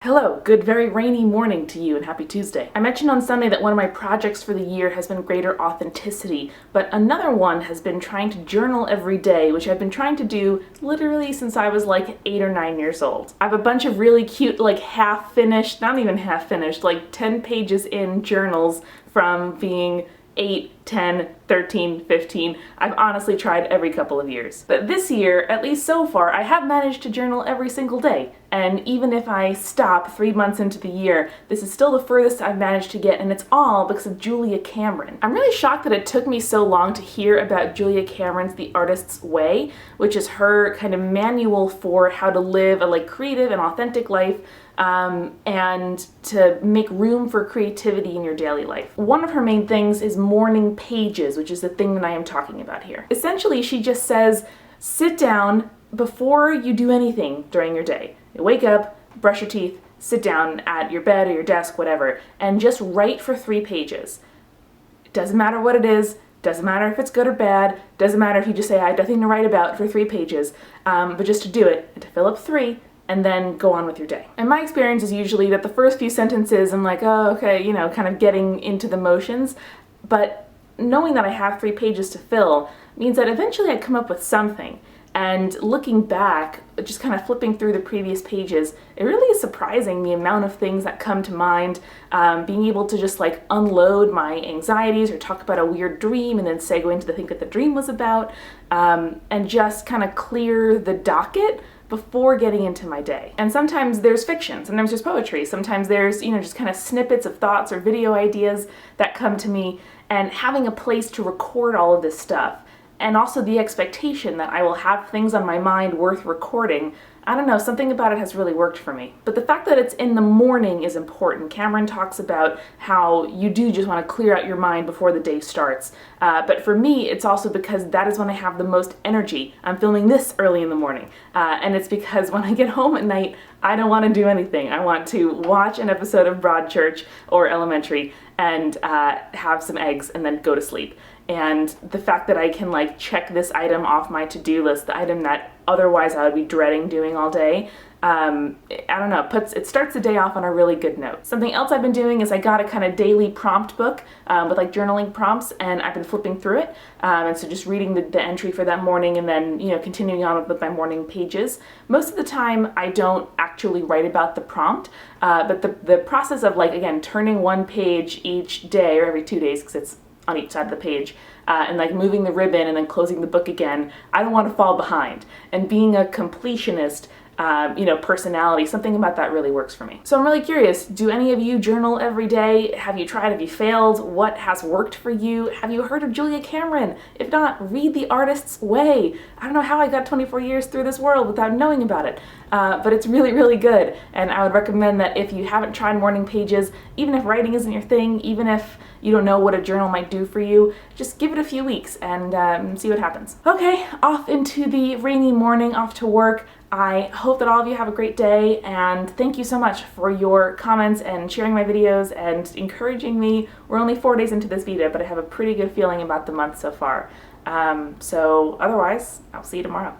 Hello, good very rainy morning to you and happy Tuesday. I mentioned on Sunday that one of my projects for the year has been greater authenticity, but another one has been trying to journal every day, which I've been trying to do literally since I was like 8 or 9 years old. I have a bunch of really cute, like half-finished, not even half-finished, like 10 pages in journals from being 8, 10, 13, 15. I've honestly tried every couple of years. But this year, at least so far, I have managed to journal every single day. And even if I stop 3 months into the year, this is still the furthest I've managed to get, and it's all because of Julia Cameron. I'm really shocked that it took me so long to hear about Julia Cameron's The Artist's Way, which is her kind of manual for how to live a creative and authentic life, and to make room for creativity in your daily life. One of her main things is morning pages, which is the thing that I am talking about here. Essentially, she just says, sit down before you do anything during your day. You wake up, brush your teeth, sit down at your bed or your desk, whatever, and just write for 3 pages. It doesn't matter what it is, doesn't matter if it's good or bad, doesn't matter if you just say, I have nothing to write about for 3 pages, but just to do it, and to fill up 3, and then go on with your day. And my experience is usually that the first few sentences I'm like, oh, okay, you know, kind of getting into the motions, but knowing that I have 3 pages to fill means that eventually I come up with something. And looking back, just kind of flipping through the previous pages, it really is surprising the amount of things that come to mind, being able to just like unload my anxieties or talk about a weird dream and then segue into the thing that the dream was about, and just kind of clear the docket before getting into my day. And sometimes there's fiction, sometimes there's poetry, sometimes there's, you know, just kind of snippets of thoughts or video ideas that come to me, and having a place to record all of this stuff, and also the expectation that I will have things on my mind worth recording, I don't know, something about it has really worked for me. But the fact that it's in the morning is important. Cameron talks about how you do just want to clear out your mind before the day starts. But for me, it's also because that is when I have the most energy. I'm filming this early in the morning. And it's because when I get home at night, I don't want to do anything. I want to watch an episode of Broadchurch or Elementary and have some eggs and then go to sleep. And the fact that I can like check this item off my to-do list, the item that otherwise I would be dreading doing all day, I don't know, it starts the day off on a really good note. Something else I've been doing is I got a kind of daily prompt book with like journaling prompts, and I've been flipping through it. And so just reading the entry for that morning and then, you know, continuing on with my morning pages. Most of the time I don't actually write about the prompt, but the process of like, again, turning one page each day or every 2 days, because it's on each side of the page, and like moving the ribbon and then closing the book again, I don't want to fall behind. And being a completionist, you know, personality, something about that really works for me. So I'm really curious, do any of you journal every day? Have you tried? Have you failed? What has worked for you? Have you heard of Julia Cameron? If not, read The Artist's Way. I don't know how I got 24 years through this world without knowing about it, but it's really, really good. And I would recommend that if you haven't tried morning pages, even if writing isn't your thing, even if you don't know what a journal might do for you, just give it a few weeks and see what happens. Okay, off into the rainy morning, off to work. I hope that all of you have a great day, and thank you so much for your comments and sharing my videos and encouraging me. We're only 4 days into this beta, but I have a pretty good feeling about the month so far. So otherwise, I'll see you tomorrow.